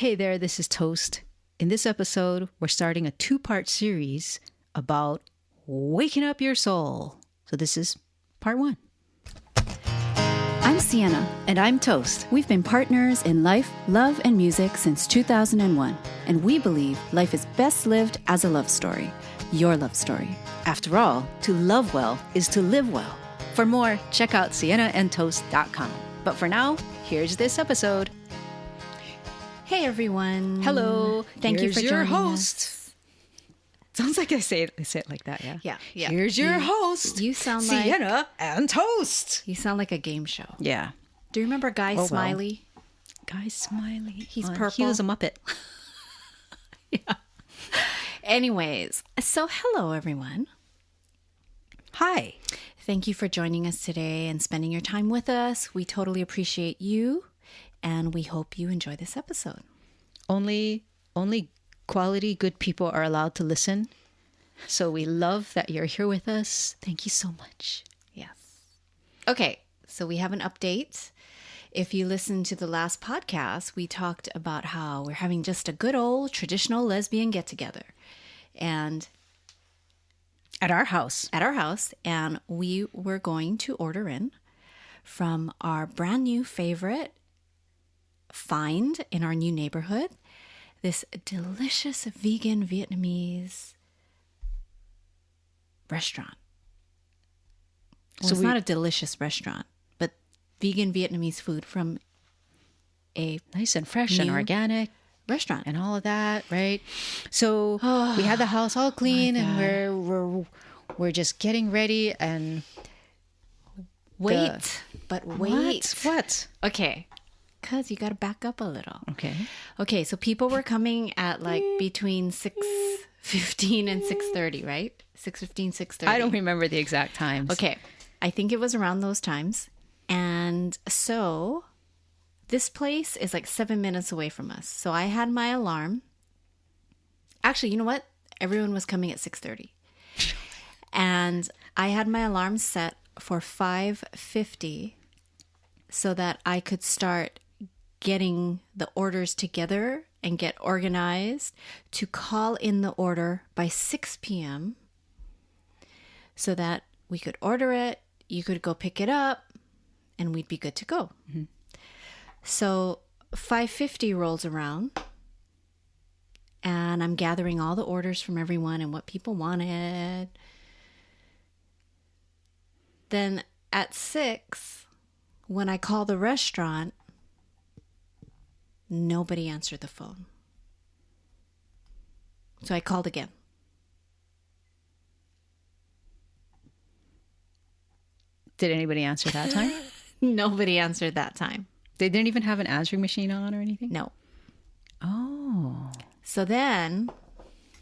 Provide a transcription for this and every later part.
Hey there, this is Toast. In this episode, we're starting a 2-part series about waking up your soul. So this is part 1. I'm Siena. And I'm Toast. We've been partners in life, love, and music since 2001. And we believe life is best lived as a love story. Your love story. After all, to love well is to live well. For more, check out sienaandtoast.com. But for now, here's this episode. Hey, everyone. Hello. Thank you for Here's your joining host. us. Sounds like I say it like that, yeah? Yeah. Here's your host. You sound like Siena and Toast. You sound like a game show. Yeah. Do you remember Guy Smiley? Guy Smiley. He's He purple. was a Muppet. Yeah. Anyways, so hello, everyone. Hi. Thank you for joining us today and spending your time with us. We totally appreciate you, and we hope you enjoy this episode. Only quality, good people are allowed to listen. So we love that you're here with us. Thank you so much. Yes. Okay, so we have an update. If you listened to the last podcast, we talked about how we're having just a good old traditional lesbian get-together. And At our house. and we were going to order in from our brand new favorite find in our new neighborhood, this delicious vegan Vietnamese restaurant. Well, So it's not a delicious restaurant, but vegan Vietnamese food from a Nice and fresh and New organic restaurant. and all of that, right? So we had the house all clean and we're just getting ready and Wait. What? Okay. Because you got to back up a little. Okay. Okay, so people were coming at like between 6:15 and 6:30, right? 6:15, 6:30. I don't remember the exact times. Okay, I think it was around those times. And so this place is like 7 minutes away from us. So I had my alarm. Actually, you know what? Everyone was coming at 6:30. And I had my alarm set for 5:50 so that I could start getting the orders together and get organized to call in the order by 6 p.m. so that we could order it, you could go pick it up, and we'd be good to go. Mm-hmm. So 5:50 rolls around, and I'm gathering all the orders from everyone and what people wanted. Then at 6, when I call the restaurant, nobody answered the phone. So I called again. Did anybody answer that time? Nobody answered that time. They didn't even have an answering machine on or anything? No. Oh. So then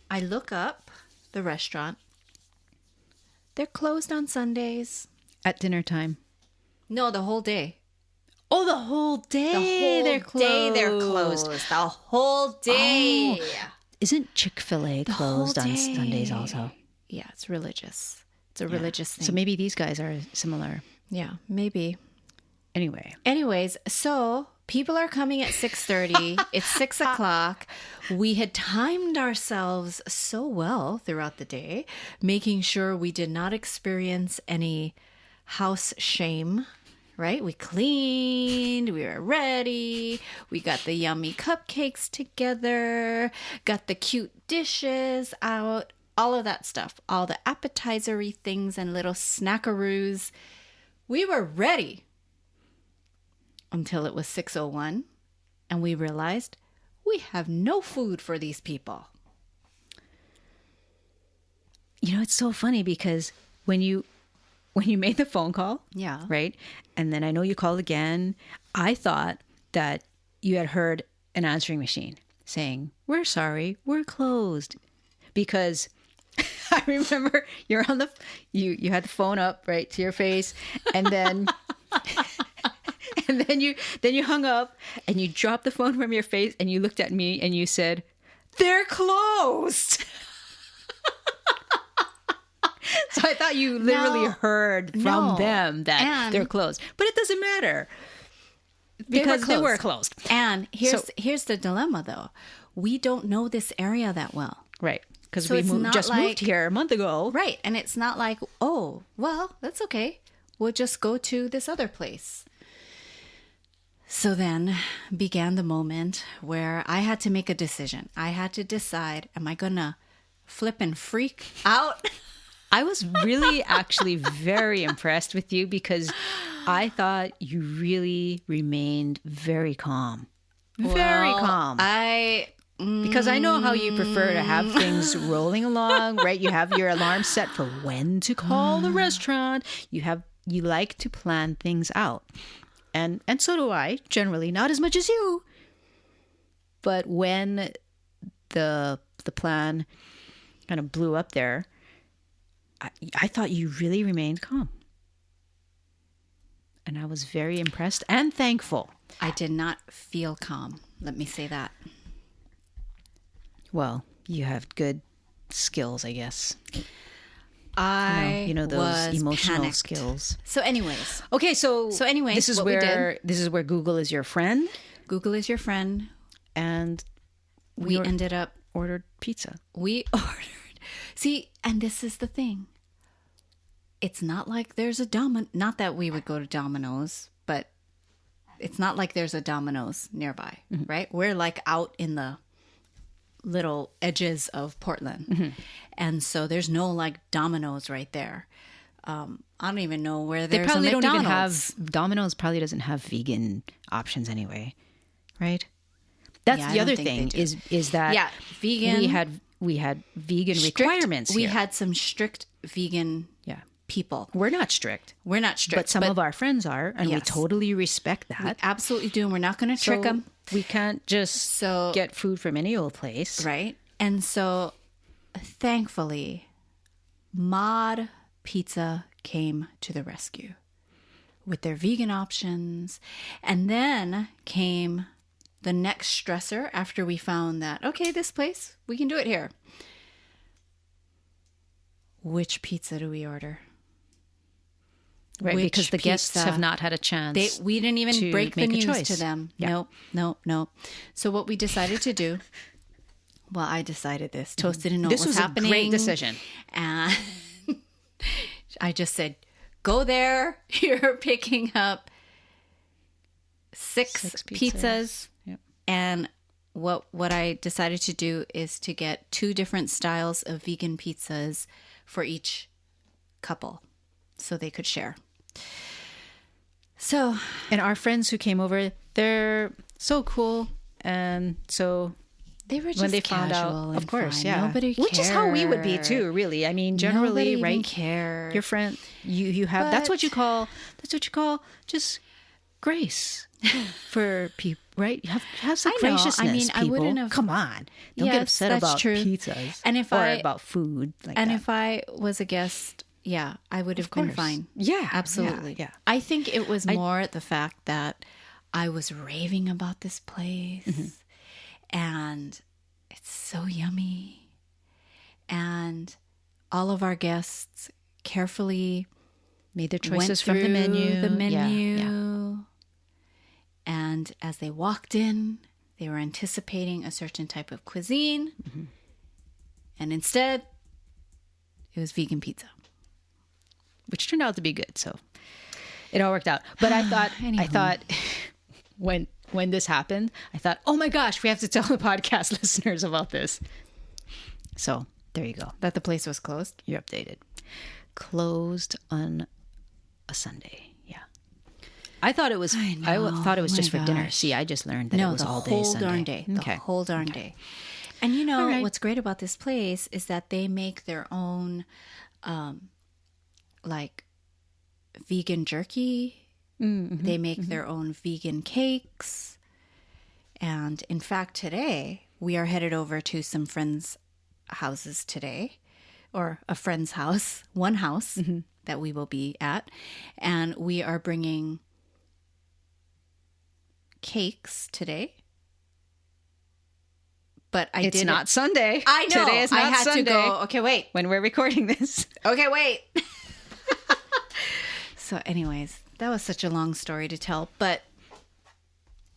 I look up the restaurant. They're closed on Sundays. At dinner time. No, the whole day. Oh, the whole day They're closed. The whole day. Oh. Isn't Chick-fil-A closed on Sundays also? Yeah, it's religious. It's a religious thing. So maybe these guys are similar. Yeah, maybe. Anyways, so people are coming at 6:30. It's 6 o'clock. We had timed ourselves so well throughout the day, making sure we did not experience any house shame, right? We cleaned, we were ready, we got the yummy cupcakes together, got the cute dishes out, all of that stuff, all the appetizer-y things and little snackaroos. We were ready until it was 6:01 and we realized we have no food for these people. You know, it's so funny because when you made the phone call, Yeah. right? And then I know you called again. I thought that you had heard an answering machine saying, "We're sorry, we're closed." Because I remember you're on you had the phone up right to your face, and then and then you hung up and you dropped the phone from your face and you looked at me and you said, "They're closed." So I thought you literally heard from them that they're closed. But it doesn't matter. because they were closed. And here's the dilemma, though. We don't know this area that well. Right. Because So we it's not just like- moved here a month ago. Right. And it's not like, oh, well, that's okay. We'll just go to this other place. So then began the moment where I had to make a decision. I had to decide, am I going to flip and freak out? I was really actually very impressed with you because I thought you really remained very calm. Very calm. Because I know how you prefer to have things rolling along, right? You have your alarm set for when to call the restaurant. You like to plan things out. And so do I, generally, not as much as you. But when the plan kind of blew up there, I thought you really remained calm. And I was very impressed and thankful. I did not feel calm. Let me say that. Well, you have good skills, I guess. I those was emotional panicked. skills. So anyways, Okay, so anyways, this is what we where Google is your friend, Google is your friend. and We ended up, ordered pizza. we ordered. See, and this is the thing. It's not like there's a not that we would go to Domino's, but it's not like there's a Domino's nearby, right? We're like out in the little edges of Portland. And so there's no like Domino's right there. I don't even know where They there's probably a don't even McDonald's. have Domino's. Probably doesn't have vegan options anyway, right? That's Yeah, I the don't other think thing they do. is that Yeah, vegan. we had vegan strict- requirements. We here. had some strict vegan yeah. people. We're not strict, We're not strict, but some of our friends are, and we Yes. totally respect we that. absolutely do, and we're not going to trick So them, we can't just So- get food from any old place. right? And so, thankfully, Mod Pizza came to the rescue with their vegan options, and then came the next stressor after we found that, okay, this place, we can do it here. Which pizza do we order? Right, Which because the guests pizza? have not had a chance. We didn't even to break the make a news choice. to them. Yeah. No. So what we decided to do, well, I decided this. Toast didn't know This what was was happening. a great decision. And I just said, go there. You're picking up six pizzas. Yep. And what I decided to do is to get 2 different styles of vegan pizzas for each couple so they could share. So, And our friends who came over, they're so cool. And so they were just when they found out, casual of and course, fine. yeah. Nobody Which is how we would be cared. too, really. I mean, generally, Nobody right? even cared. Your friend, you have, that's what But- you call just grace for people, right? You have some I know. graciousness, I mean, I people. wouldn't have- Come on. Don't get Yes, upset that's about true. pizzas And if or I- about food like And that. if I was a guest, yeah, I would have been course. fine. Yeah, Absolutely. yeah. I think it was more the fact that I was raving about this place and it's so yummy. And all of our guests carefully Made their went choices from the through menu. The Yeah, menu. yeah. And as they walked in, they were anticipating a certain type of cuisine. And instead, it was vegan pizza. Which turned out to be good. So it all worked out. But I thought when this happened, I thought, oh my gosh, we have to tell the podcast listeners about this. So there you go. That the place was closed. You're updated. Closed on a Sunday. Yeah. I thought it was. I thought it was My just for dinner. gosh. See, I just learned that it was the all day whole Sunday. darn day. Okay. The whole darn day. And you know All right. what's great about this place is that they make their own, like, vegan jerky. They make their own vegan cakes. And in fact, today we are headed over to some friends' houses today, or a friend's house, one house that we will be at, and we are bringing cakes today. But It's not Sunday. I know. Today is not I had Sunday. to go. Okay, wait. When we're recording this. Okay, wait. So, anyways, that was such a long story to tell, but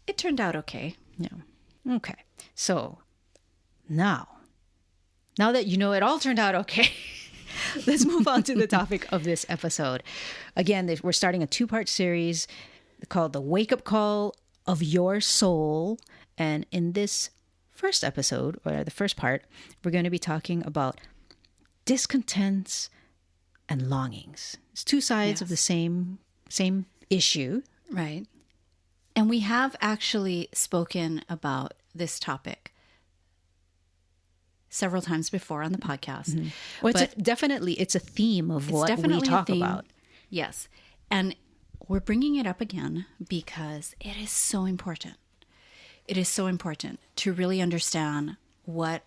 it turned out okay. Yeah. Okay. So now that you know it all turned out okay, let's move on to the topic of this episode. Again, we're starting a 2-part series called The Wake Up Call of Your Soul. And in this first episode, or the first part, we're going to be talking about discontents and longings. It's two sides of the same issue. Right. And we have actually spoken about this topic several times before on the podcast. Mm-hmm. Well, it's a theme of what we talk about. Yes. And we're bringing it up again because it is so important. It is so important to really understand what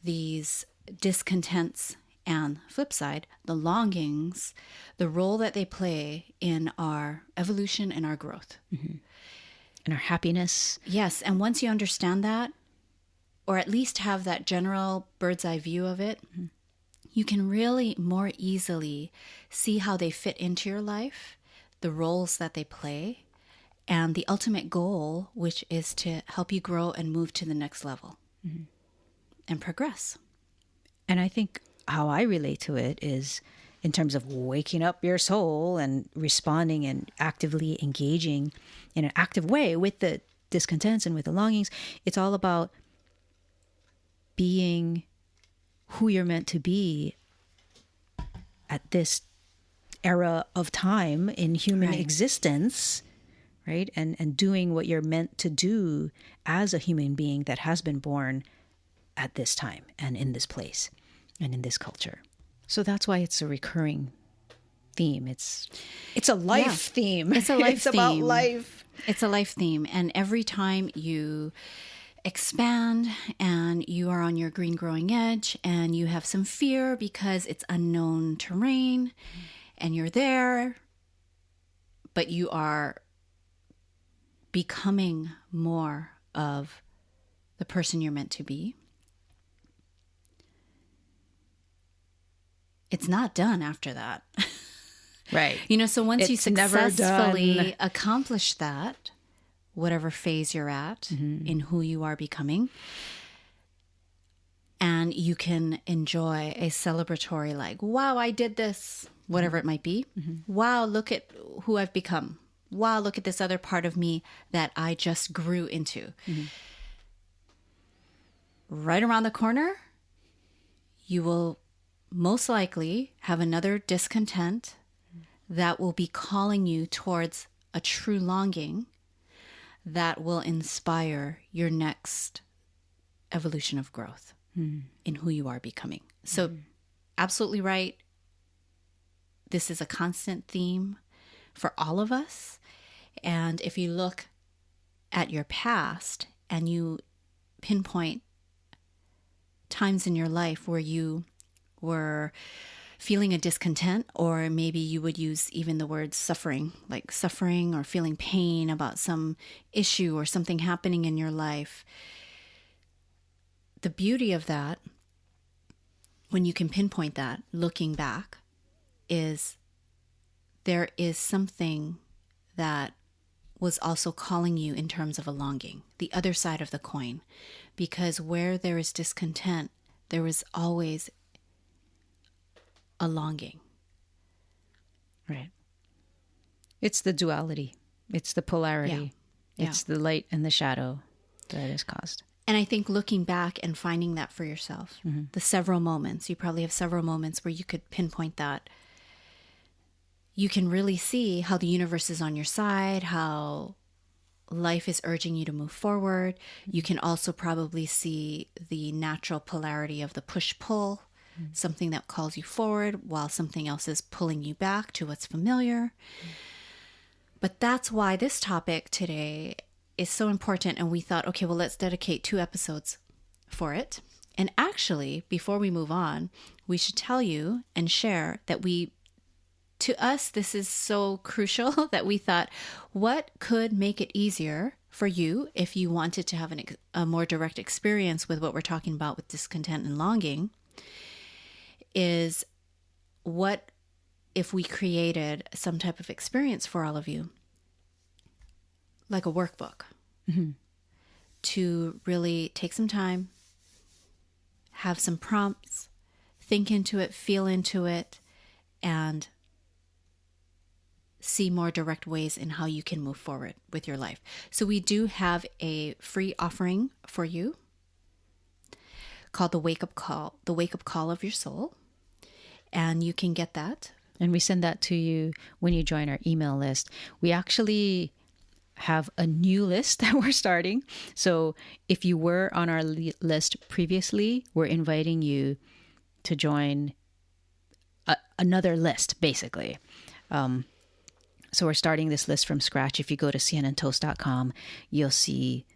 these discontents and flip side, the longings, the role that they play in our evolution and our growth. Mm-hmm. And our happiness. Yes. And once you understand that, or at least have that general bird's eye view of it, mm-hmm. you can really more easily see how they fit into your life, the roles that they play, and the ultimate goal, which is to help you grow and move to the next level mm-hmm. and progress. And I think how I relate to it is in terms of waking up your soul and responding and actively engaging in an active way with the discontents and with the longings. It's all about being who you're meant to be at this era of time in human existence, right? And doing what you're meant to do as a human being that has been born at this time and in this place and in this culture. So that's why it's a recurring theme. It's a life theme. It's a life it's theme. About life. It's a life theme. And every time you expand and you are on your green growing edge and you have some fear because it's unknown terrain and you're there, but you are becoming more of the person you're meant to be. It's not done after that. Right. So once you successfully accomplish that, whatever phase you're at mm-hmm. in who you are becoming, and you can enjoy a celebratory, like, wow, I did this, whatever it might be. Mm-hmm. Wow, look at who I've become. Wow, look at this other part of me that I just grew into. Mm-hmm. Right around the corner, you will most likely have another discontent that will be calling you towards a true longing that will inspire your next evolution of growth in who you are becoming. So absolutely right. This is a constant theme for all of us. And if you look at your past and you pinpoint times in your life where you were feeling a discontent, or maybe you would use even the word suffering, like suffering or feeling pain about some issue or something happening in your life. The beauty of that, when you can pinpoint that, looking back, is there is something that was also calling you in terms of a longing, the other side of the coin. Because where there is discontent, there is always a longing. Right. It's the duality. It's the polarity. Yeah. It's the light and the shadow that is caused. And I think looking back and finding that for yourself, mm-hmm. the several moments, you probably have several moments where you could pinpoint that. You can really see how the universe is on your side, how life is urging you to move forward. You can also probably see the natural polarity of the push-pull, something that calls you forward while something else is pulling you back to what's familiar. But that's why this topic today is so important. And we thought, okay, well, let's dedicate 2 episodes for it. And actually, before we move on, we should tell you and share that to us, this is so crucial that we thought, what could make it easier for you if you wanted to have a more direct experience with what we're talking about with discontent and longing, is what if we created some type of experience for all of you. like a workbook to really take some time, have some prompts, think into it, feel into it, and see more direct ways in how you can move forward with your life. So we do have a free offering for you called the Wake Up Call of Your Soul. And you can get that. And we send that to you when you join our email list. We actually have a new list that we're starting. So if you were on our list previously, we're inviting you to join another list, basically. So we're starting this list from scratch. If you go to sienandtoast.com, you'll see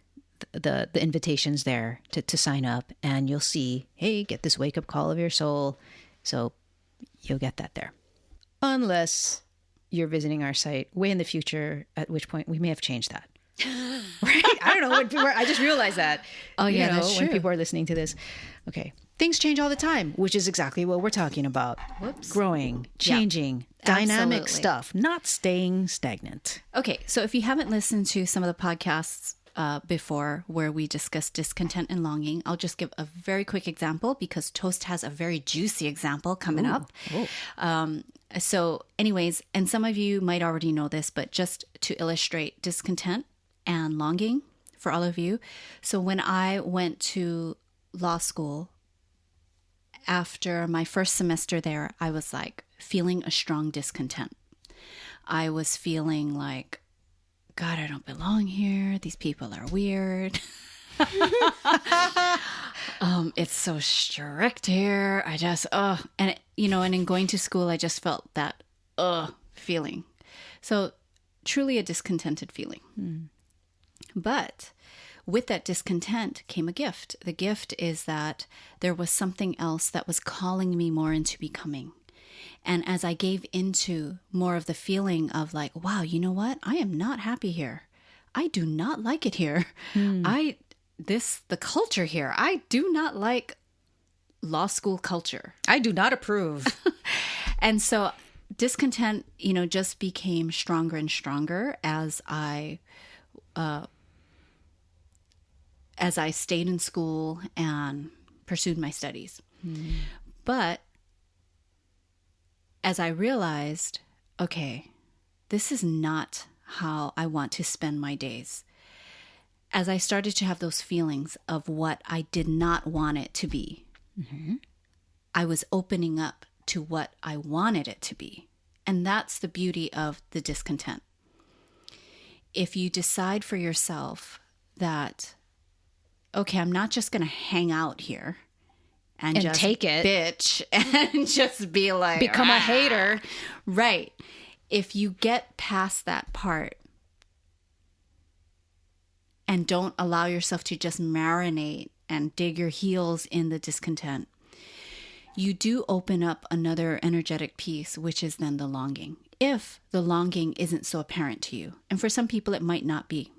the invitations there to sign up, and you'll see, hey, get this wake up call of your soul. So you'll get that there. Unless you're visiting our site way in the future, at which point we may have changed that. Right? I don't know. When people I just realized that. Oh, yeah, that's true. When people are listening to this. Okay. Things change all the time, which is exactly what we're talking about. Whoops. Growing, changing, dynamic Absolutely. stuff, not staying stagnant. Okay, so if you haven't listened to some of the podcasts before where we discuss discontent and longing, I'll just give a very quick example because Toast has a very juicy example coming up. So anyways, and some of you might already know this, but just to illustrate discontent and longing for all of you. So when I went to law school, after my first semester there, I was like feeling a strong discontent. I was feeling like, God, I don't belong here. These people are weird. It's so strict here. I just, and and in going to school, I just felt that, feeling. So truly a discontented feeling. But with that discontent came a gift. The gift is that there was something else that was calling me more into becoming. And as I gave into more of the feeling of like, wow, you know what? I am not happy here. I do not like it here. The culture here, I do not like law school culture. I do not approve. And so discontent, just became stronger and stronger as I stayed in school and pursued my studies. But as I realized, okay, this is not how I want to spend my days. As I started to have those feelings of what I did not want it to be, I was opening up to what I wanted it to be. And that's the beauty of the discontent. If you decide for yourself that, okay, I'm not just going to hang out here and just take it, bitch, and just be like, become a hater. Right. If you get past that part and don't allow yourself to just marinate and dig your heels in the discontent, you do open up another energetic piece, which is then the longing. If the longing isn't so apparent to you. And for some people, it might not be.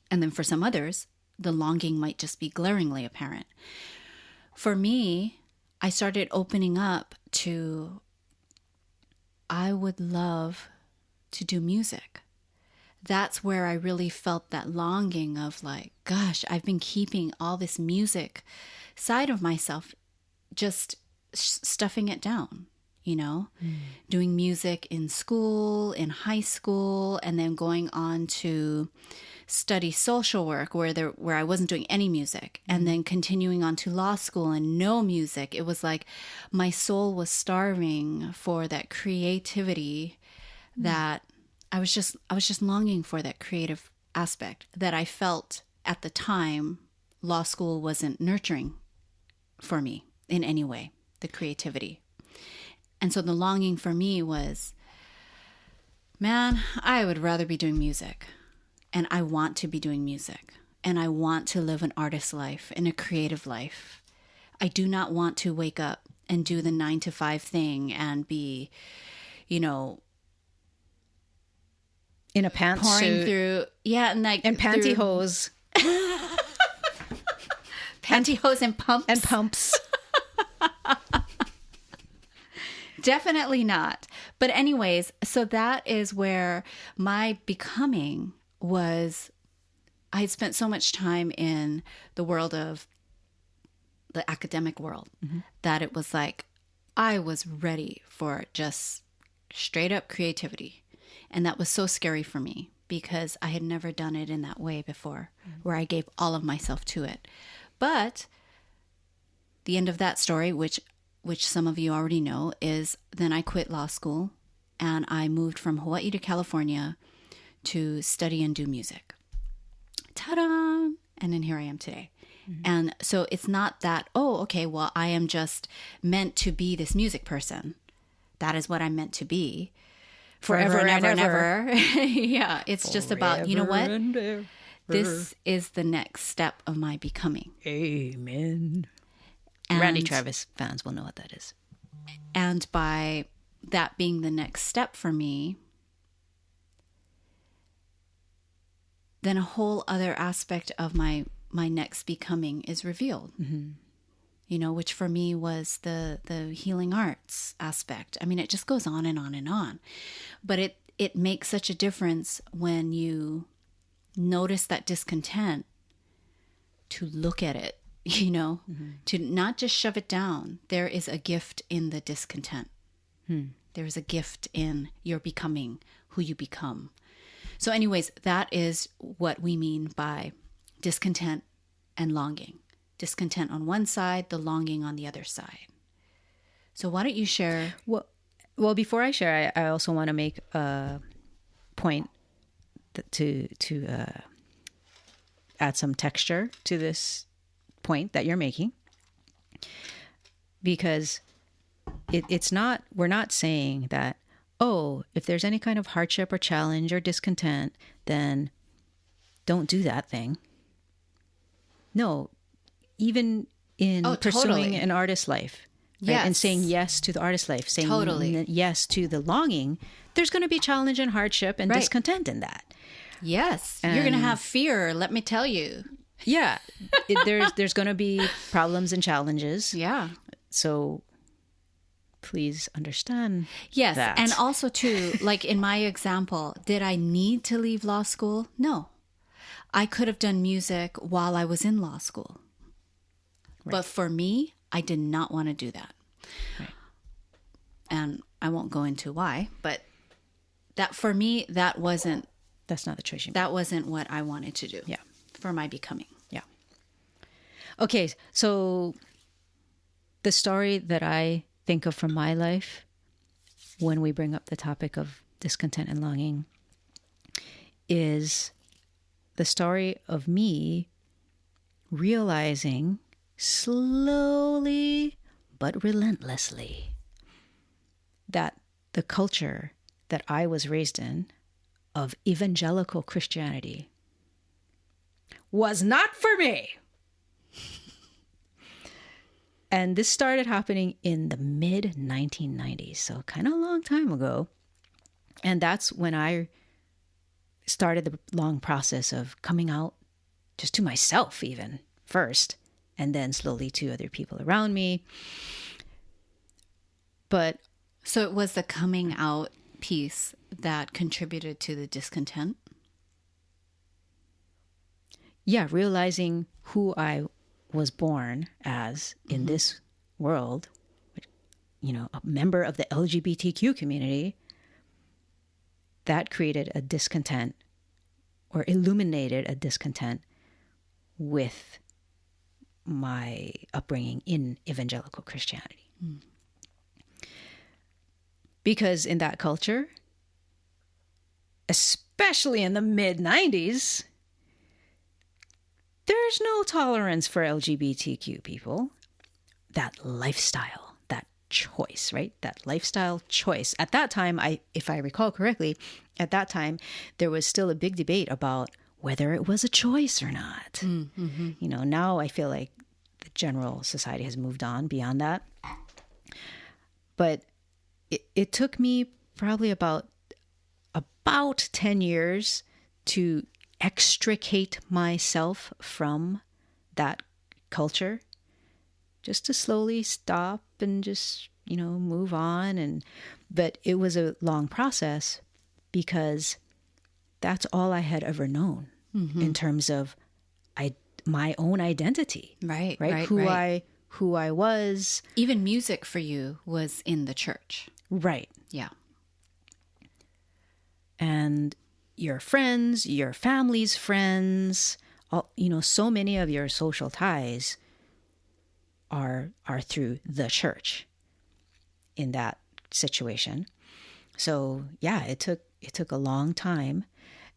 And then for some others, the longing might just be glaringly apparent. For me, I started opening up to, I would love to do music. That's where I really felt that longing of like, gosh, I've been keeping all this music side of myself, just stuffing it down, doing music in school, in high school, and then going on to study social work where I wasn't doing any music, and then continuing on to law school and no music. It was like my soul was starving for that creativity that I was just longing for, that creative aspect that I felt at the time law school wasn't nurturing for me in any way, the creativity. And so the longing for me was, man, I would rather be doing music. And I want to be doing music. And I want to live an artist's life and a creative life. I do not want to wake up and do the 9-to-5 thing and be, in a pantsuit, pouring through, and pantyhose, pantyhose and pumps. Definitely not. But anyways, so that is where my becoming was I had spent so much time in the world of the academic world that it was like I was ready for just straight up creativity. And that was so scary for me because I had never done it in that way before, where I gave all of myself to it. But the end of that story, which some of you already know, is then I quit law school and I moved from Hawaii to California to study and do music. Ta-da! And then here I am today. And so it's not that, oh, okay, well, I am just meant to be this music person. That is what I'm meant to be. Forever and ever. Yeah, it's just about, you know what? This is the next step of my becoming. Amen. Randy Travis fans will know what that is. And by that being the next step for me, then a whole other aspect of my next becoming is revealed. You know, which for me was the healing arts aspect. I mean, it just goes on and on and on. But it makes such a difference when you notice that discontent, to look at it, you know, to not just shove it down. There is a gift in the discontent. There is a gift in your becoming who you become. So anyways, that is what we mean by discontent and longing. Discontent on one side, the longing on the other side. So why don't you share? Well, before I share, I also want to make a point to add some texture to this point that you're making, because we're not saying that, oh, if there's any kind of hardship or challenge or discontent, then don't do that thing. No, even in pursuing an artist life, right? And saying yes to the artist life, saying yes to the longing, there's going to be challenge and hardship and discontent in that. Yes, and you're going to have fear, let me tell you. Yeah, there's going to be problems and challenges. Yeah. So please understand Yes, that. and also too, like in my example, did I need to leave law school? No. I could have done music while I was in law school. Right. But for me, I did not want to do that. Right. And I won't go into why, but that for me, that's not the choice you made. That wasn't what I wanted to do. Yeah. For my becoming. Yeah. Okay, so the story that I think of from my life when we bring up the topic of discontent and longing is the story of me realizing slowly but relentlessly that the culture that I was raised in of evangelical Christianity was not for me. And this started happening in the mid 1990s, so kind of a long time ago. And that's when I started the long process of coming out just to myself even first, and then slowly to other people around me. But so it was the coming out piece that contributed to the discontent? Yeah, realizing who I was born as in this world, you know, a member of the LGBTQ community, that created a discontent or illuminated a discontent with my upbringing in evangelical Christianity. Because in that culture, especially in the mid 90s, there's no tolerance for LGBTQ people. That lifestyle, that choice, right? That lifestyle choice. At that time, if I recall correctly, at that time, there was still a big debate about whether it was a choice or not. Mm-hmm. You know, now I feel like the general society has moved on beyond that. But it took me probably about 10 years to extricate myself from that culture, just to slowly stop and just, you know, move on. But it was a long process because that's all I had ever known in terms of my own identity. Right. Who I was. Even music for you was in the church. Right. Yeah. And your friends, your family's friends, all, so many of your social ties are through the church in that situation. So yeah, it took a long time,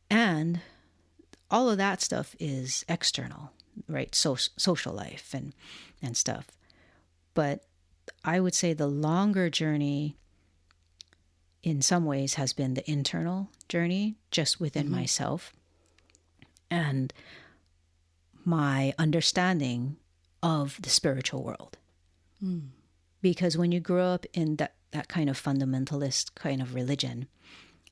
and all of that stuff is external, right? Social life and stuff. But I would say the longer journey in some ways has been the internal journey, just within myself and my understanding of the spiritual world. Because when you grow up in that kind of fundamentalist kind of religion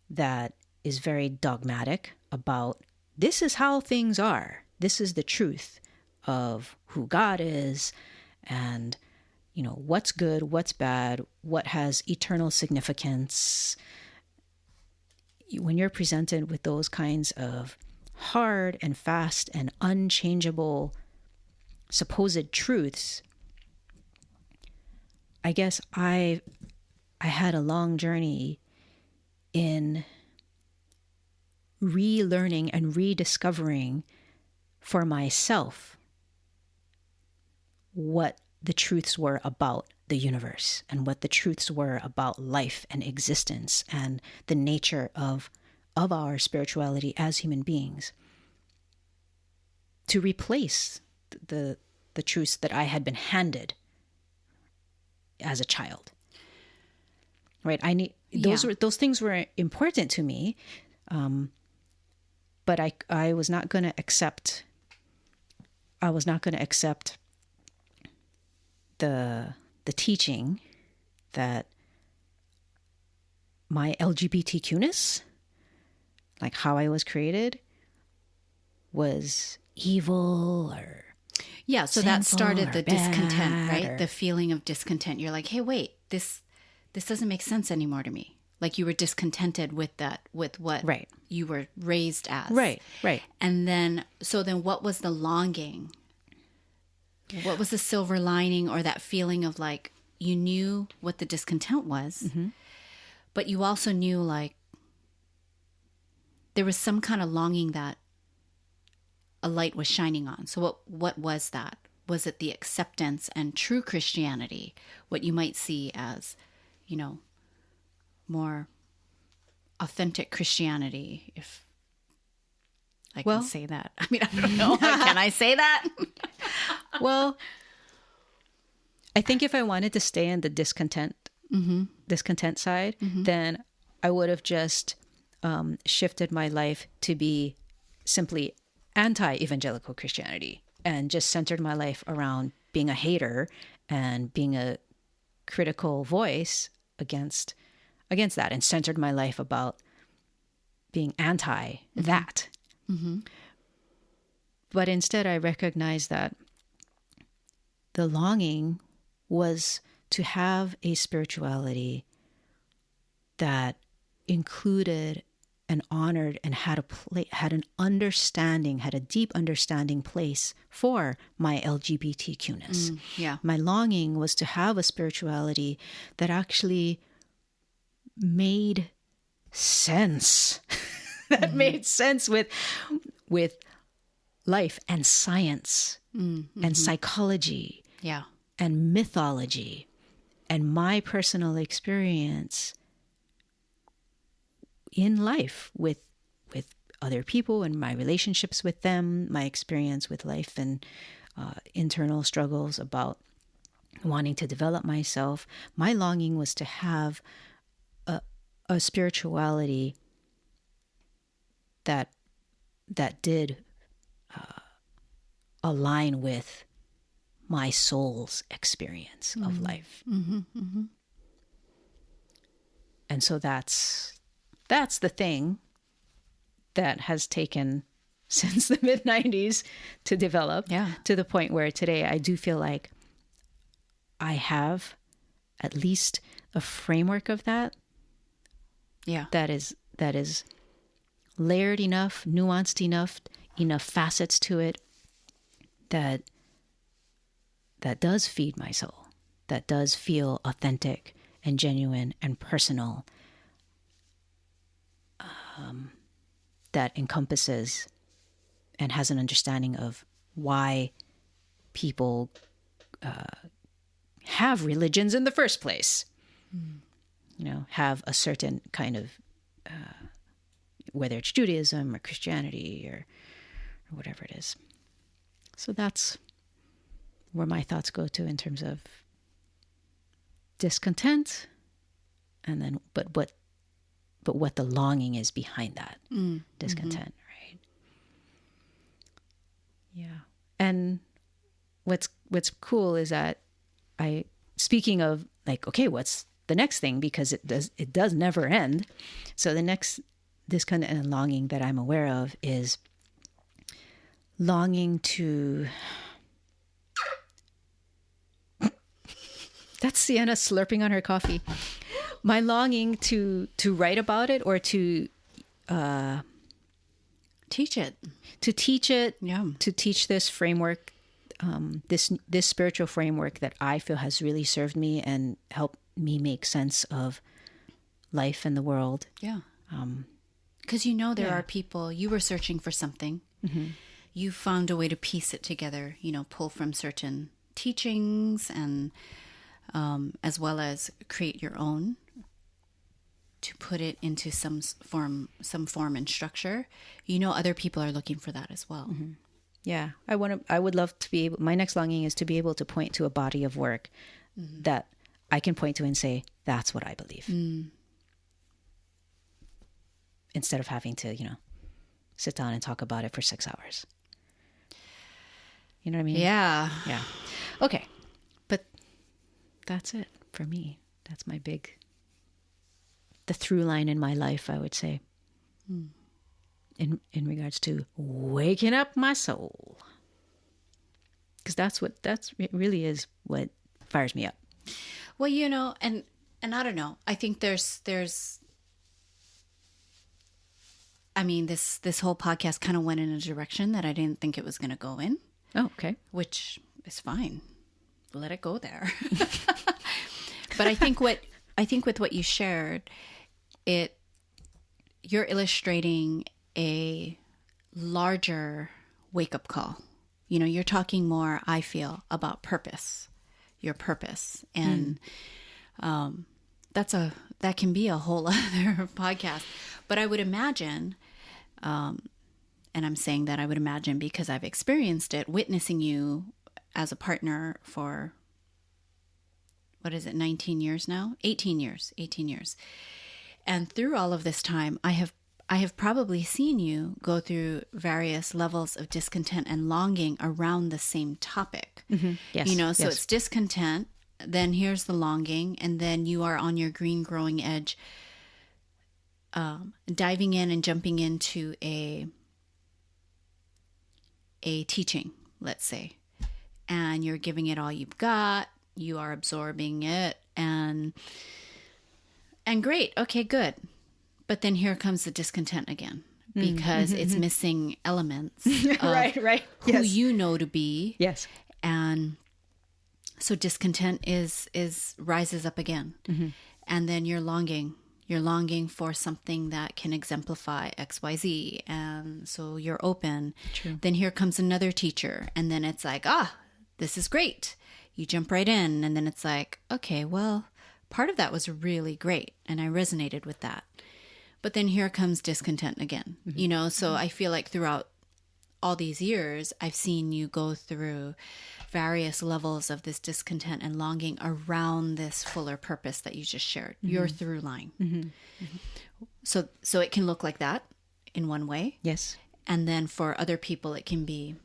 that is very dogmatic about this is how things are, this is the truth of who God is, and what's good, what's bad, what has eternal significance. When you're presented with those kinds of hard and fast and unchangeable supposed truths, I guess I had a long journey in relearning and rediscovering for myself what the truths were about the universe and what the truths were about life and existence and the nature of our spirituality as human beings, to replace the truths that I had been handed as a child. Right? Those things were important to me, but I was not going to accept. I was not going to accept the teaching that my LGBTQness, like how I was created, was evil or so that started the discontent, bad, right? The feeling of discontent. You're like, hey, wait, this doesn't make sense anymore to me. Like you were discontented with what you were raised as. Right. And then what was the longing? What was the silver lining, or that feeling of like, you knew what the discontent was, but you also knew like there was some kind of longing that a light was shining on. So what was that? Was it the acceptance and true Christianity, what you might see as, more authentic Christianity, if I can say that. I mean, I don't know. Can I say that? Well, I think if I wanted to stay in the discontent side, then I would have just shifted my life to be simply anti-evangelical Christianity and just centered my life around being a hater and being a critical voice against that, and centered my life about being anti that. But instead I recognized that the longing was to have a spirituality that included and honored and had a deep understanding place for my LGBTQness. My longing was to have a spirituality that actually made sense, made sense with life and science and psychology and mythology and my personal experience in life with other people and my relationships with them, my experience with life and internal struggles about wanting to develop myself. My longing was to have a spirituality that did align with my soul's experience of life. And so that's the thing that has taken since the mid-90s to develop, to the point where today I do feel like I have at least a framework of that. That is layered enough, nuanced enough facets to it that does feed my soul, that does feel authentic and genuine and personal, that encompasses and has an understanding of why people have religions in the first place. You know, have a certain kind of, whether it's Judaism or Christianity or whatever it is. So that's where my thoughts go to in terms of discontent, and then but what the longing is behind that discontent, right? Yeah. And what's cool is that speaking of like, okay, what's the next thing, because it does never end. So the next discontent and longing that I'm aware of is longing to. That's Siena slurping on her coffee. My longing to write about it, or to teach it. To teach it. Yeah. To teach this framework, this spiritual framework that I feel has really served me and helped me make sense of life and the world. Yeah. Because there are people, you were searching for something. Mm-hmm. You found a way to piece it together, pull from certain teachings and as well as create your own, to put it into some form and structure. Other people are looking for that as well. Mm-hmm. Yeah. I would love to be able, my next longing is to be able to point to a body of work that I can point to and say, that's what I believe. Instead of having to, sit down and talk about it for 6 hours. You know what I mean? Yeah. Yeah. Okay. But that's it for me. That's the through line in my life, I would say. In regards to waking up my soul. Because it really is what fires me up. Well, and I don't know. I think there's this whole podcast kind of went in a direction that I didn't think it was going to go in. Oh, okay. Which is fine. Let it go there. But I think with what you shared, you're illustrating a larger wake-up call. You're talking more, I feel, about purpose, your purpose. And that can be a whole other podcast. But I would imagine, and I'm saying that I would imagine because I've experienced it, witnessing you as a partner for, 19 years now? 18 years. And through all of this time, I have probably seen you go through various levels of discontent and longing around the same topic. Mm-hmm. Yes. So it's discontent, then here's the longing, and then you are on your green growing edge, diving in and jumping into a teaching, let's say, and you're giving it all you've got. You are absorbing it, and great. Okay, good. But then here comes the discontent again, because it's missing elements of right. who Yes. you know to be. Yes. And so discontent is rises up again. Mm-hmm. And then you're longing for something that can exemplify XYZ. And so you're open. True. Then here comes another teacher. And then it's like, this is great. You jump right in. And then it's like, okay, well, part of that was really great. And I resonated with that. But then here comes discontent again, So I feel like throughout all these years, I've seen you go through various levels of this discontent and longing around this fuller purpose that you just shared, your through line. Mm-hmm. So it can look like that in one way. Yes. And then for other people, it can be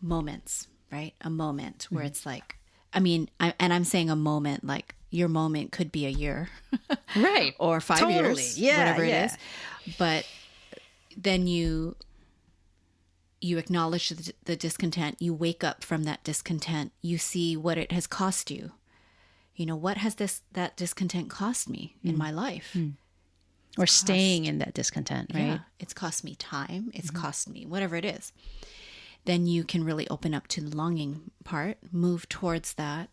moments, right? A moment where it's like, I'm saying a moment, like your moment could be a year. Right. Or 5 years. Yeah, whatever it is. But then you acknowledge the discontent. You wake up from that discontent. You see what it has cost you. What has that discontent cost me in my life? or staying in that discontent, right? Yeah, it's cost me time. It's cost me whatever it is. Then you can really open up to the longing part, move towards that.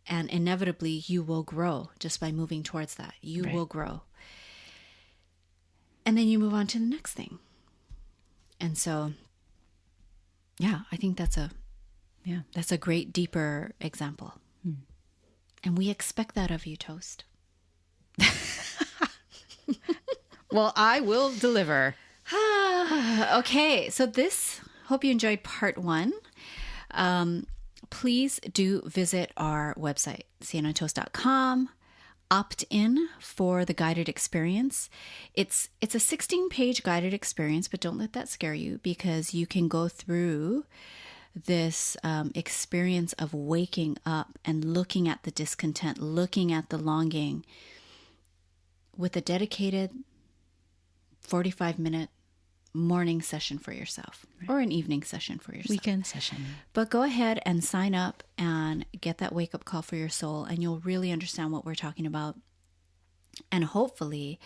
And inevitably, you will grow just by moving towards that. You will grow. And then you move on to the next thing. And so, yeah, I think that's a great, deeper example. And we expect that of you, Toast. Well, I will deliver. Okay, so hope you enjoyed part 1. Please do visit our website, sienatoast.com. Opt in for the guided experience. It's a 16-page guided experience, but don't let that scare you, because you can go through this experience of waking up and looking at the discontent, looking at the longing with a dedicated 45-minute morning session for yourself, or an evening session for yourself. Weekend session. But go ahead and sign up and get that wake-up call for your soul, and you'll really understand what we're talking about. And hopefully,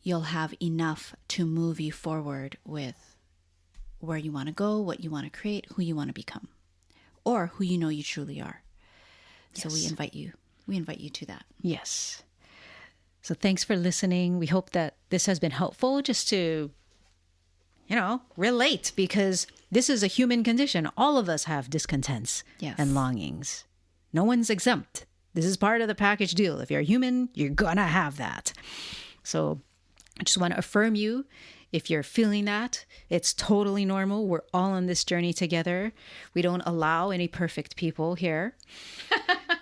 you'll have enough to move you forward with where you want to go, what you want to create, who you want to become, or who you know you truly are. So we invite you to that. Yes. So thanks for listening. We hope that this has been helpful just to, relate, because this is a human condition. All of us have discontents and longings. No one's exempt. This is part of the package deal. If you're a human, you're going to have that. So I just want to affirm you. If you're feeling that, it's totally normal. We're all on this journey together. We don't allow any perfect people here.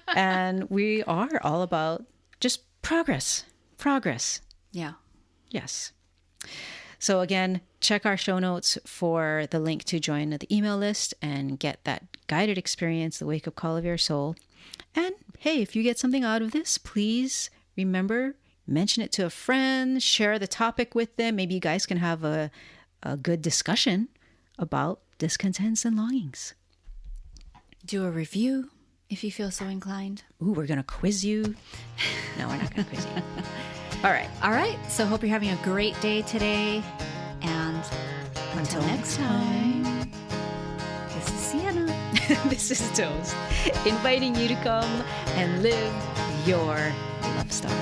And we are all about just progress. Yeah. Yes. So again, check our show notes for the link to join the email list and get that guided experience, the wake-up call of your soul. And hey, if you get something out of this, please remember, mention it to a friend, share the topic with them. Maybe you guys can have a good discussion about discontents and longings. Do a review if you feel so inclined. Ooh, we're going to quiz you. No, we're not going to quiz you. All right. So hope you're having a great day today. And until next time, this is Siena. This is Toast, inviting you to come and live your love story.